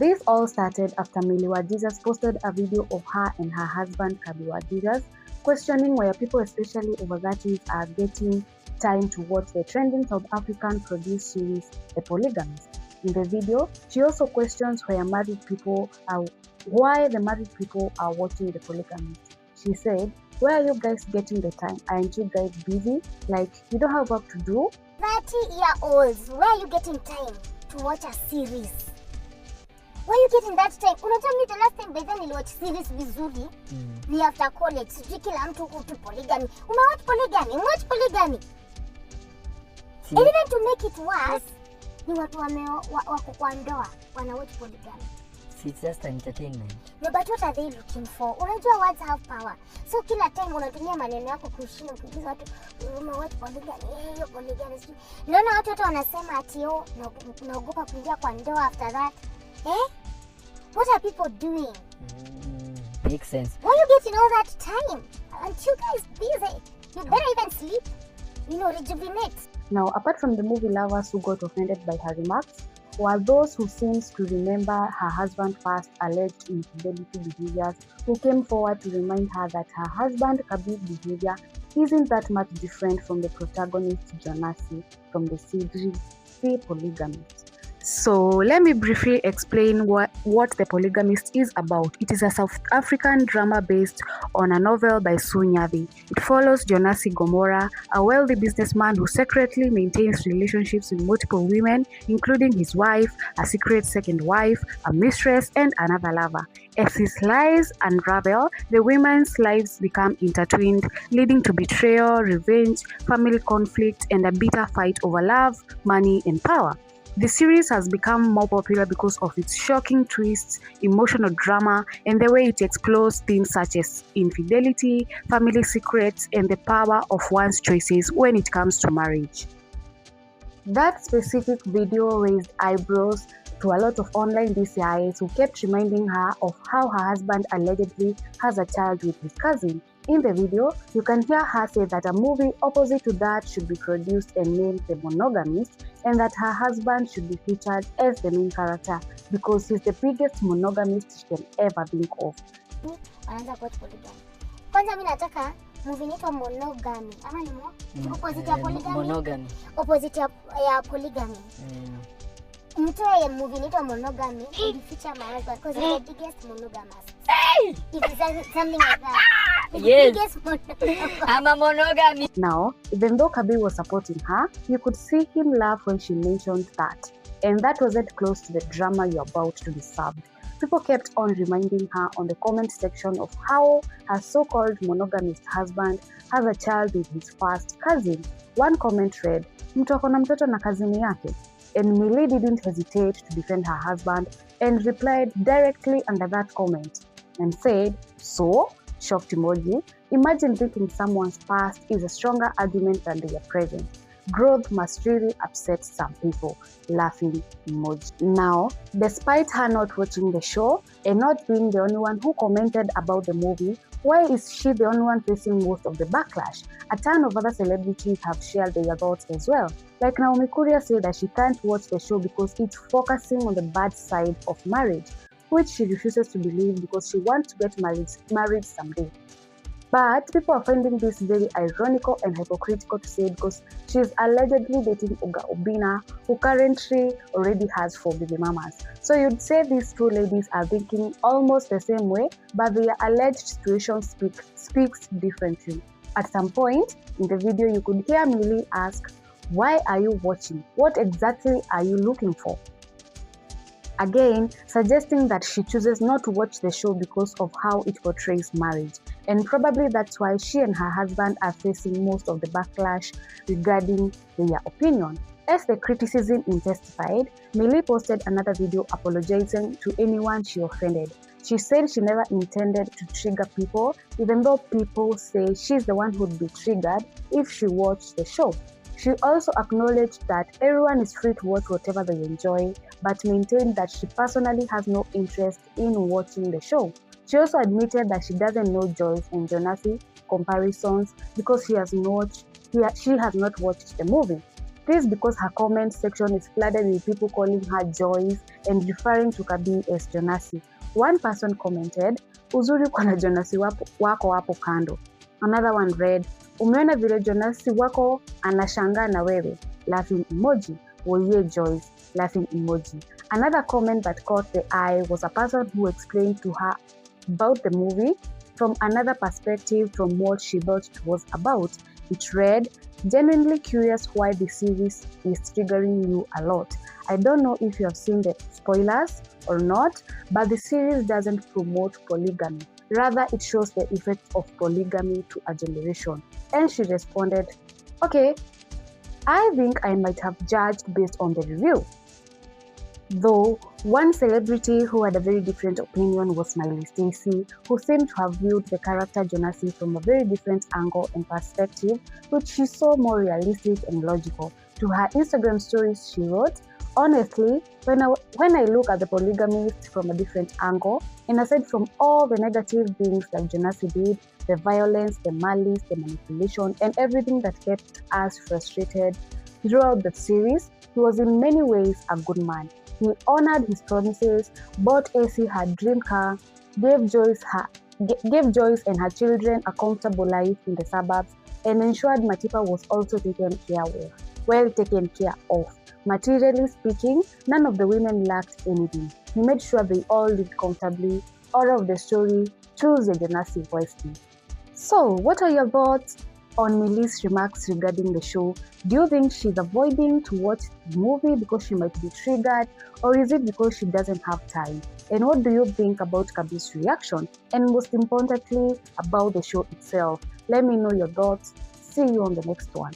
This all started after Millie Jesus posted a video of her and her husband Kabi Jesus questioning why people, especially over 30s, are getting time to watch the trending South African produced series The Polygamist. In the video, she also questions why the married people are watching The Polygamist. She said, "Where are you guys getting the time? Aren't you guys busy? Like, you don't have work to do?" 30-year-olds, where are you getting time to watch a series? Where are you getting that time? Unajua me the last time by then niliwatch series vizuri ni after college. Sijui kila mtu kutu polygamy. Umewatch polygamy? Umewatch polygamy? And even to make it worse, ni watu wako kwa ndoa wanawatch polygamy. It's just entertainment. No, but what are they looking for? Unajua words have power. So kila time unatumia maneno yako kushinda kuuliza watu umewatch polygamy. Hiyo polygamy. Naona watu wote wanasema ati naogopa kuingia kwa ndoa after that. What are people doing? Makes sense. Why are you getting all that time? Aren't you guys busy? You better even sleep. Rejuvenate. Now, apart from the movie lovers who got offended by her remarks, were those who seems to remember her husband's past alleged infidelity behaviors who came forward to remind her that her husband Kabi's behavior isn't that much different from the protagonist Jonasi from the series The Polygamist. So let me briefly explain what The Polygamist is about. It is a South African drama based on a novel by Sue Nyathi. It follows Jonasi Gomora, a wealthy businessman who secretly maintains relationships with multiple women, including his wife, a secret second wife, a mistress, and another lover. As his lies unravel, the women's lives become intertwined, leading to betrayal, revenge, family conflict, and a bitter fight over love, money, and power. The series has become more popular because of its shocking twists, emotional drama, and the way it explores themes such as infidelity, family secrets, and the power of one's choices when it comes to marriage. That specific video raised eyebrows to a lot of online DCIs who kept reminding her of how her husband allegedly has a child with his cousin. In the video, you can hear her say that a movie opposite to that should be produced and named The Monogamist, and that her husband should be featured as the main character because he's the biggest monogamist she can ever think of. Wanaanza kuwatch polygamy. Kwanza mimi nataka movie inaitwa Monogamy. Ama ni opposite ya polygamy? Monogamy. Opposite ya polygamy. Mtoe movie inaitwa Monogamy and feature my husband because he's the biggest monogamist. If it's something like that. Yes, I'm a monogamy. Now, even though Kabi was supporting her, you could see him laugh when she mentioned that. And that wasn't close to the drama you're about to be served. People kept on reminding her on the comment section of how her so-called monogamist husband has a child with his first cousin. One comment read, "Mtu ako na mtoto na kazini yake." And Millie didn't hesitate to defend her husband and replied directly under that comment and said, "So?" Shocked emoji. Imagine thinking someone's past is a stronger argument than their present. Growth must really upset some people. Laughing emoji. Now, despite her not watching the show and not being the only one who commented about the movie, why is she the only one facing most of the backlash? A ton of other celebrities have shared their thoughts as well. Like Naomi Kuria said that she can't watch the show because it's focusing on the bad side of marriage, which she refuses to believe because she wants to get married someday. But people are finding this very ironical and hypocritical to say because she is allegedly dating Oga Obina, who currently already has 4 baby mamas. So you'd say these two ladies are thinking almost the same way, but their alleged situation speaks differently. At some point in the video, you could hear Millie ask, "Why are you watching? What exactly are you looking for?" Again, suggesting that she chooses not to watch the show because of how it portrays marriage. And probably that's why she and her husband are facing most of the backlash regarding their opinion. As the criticism intensified, Millie posted another video apologizing to anyone she offended. She said she never intended to trigger people, even though people say she's the one who'd be triggered if she watched the show. She also acknowledged that everyone is free to watch whatever they enjoy, but maintained that she personally has no interest in watching the show. She also admitted that she doesn't know Joyce and Jonasi comparisons because she has not watched the movie. This is because her comment section is flooded with people calling her Joyce and referring to Kabi as Jonasi. One person commented, "Uzuri kuna Jonasi wako wapo kando." Another one read, "Umeona vile Jonasi wako anashangaa na wewe," laughing emoji. "Woye Joyce," laughing emoji. Another comment that caught the eye was a person who explained to her about the movie from another perspective from what she thought it was about. It read, "Genuinely curious why the series is triggering you a lot. I don't know if you have seen the spoilers or not, but the series doesn't promote polygamy. Rather, it shows the effects of polygamy to a generation." And she responded, "Okay, I think I might have judged based on the review." Though one celebrity who had a very different opinion was Miley Stacy, who seemed to have viewed the character Jonasi from a very different angle and perspective, which she saw more realistic and logical. To her Instagram stories, she wrote, "Honestly, when I look at the Polygamist from a different angle, and aside from all the negative things that Jonasi did, the violence, the malice, the manipulation, and everything that kept us frustrated throughout the series, he was in many ways a good man. He honored his promises, bought AC her dream car, gave Joyce and her children a comfortable life in the suburbs, and ensured Matipa was also taken care of. Materially speaking, none of the women lacked anything. He made sure they all lived comfortably. All of the story, choose the Jonasi wisely." So, what are your thoughts on Millie's remarks regarding the show? Do you think she's avoiding to watch the movie because she might be triggered, or is it because she doesn't have time? And what do you think about Kabi's reaction? And most importantly, about the show itself? Let me know your thoughts. See you on the next one.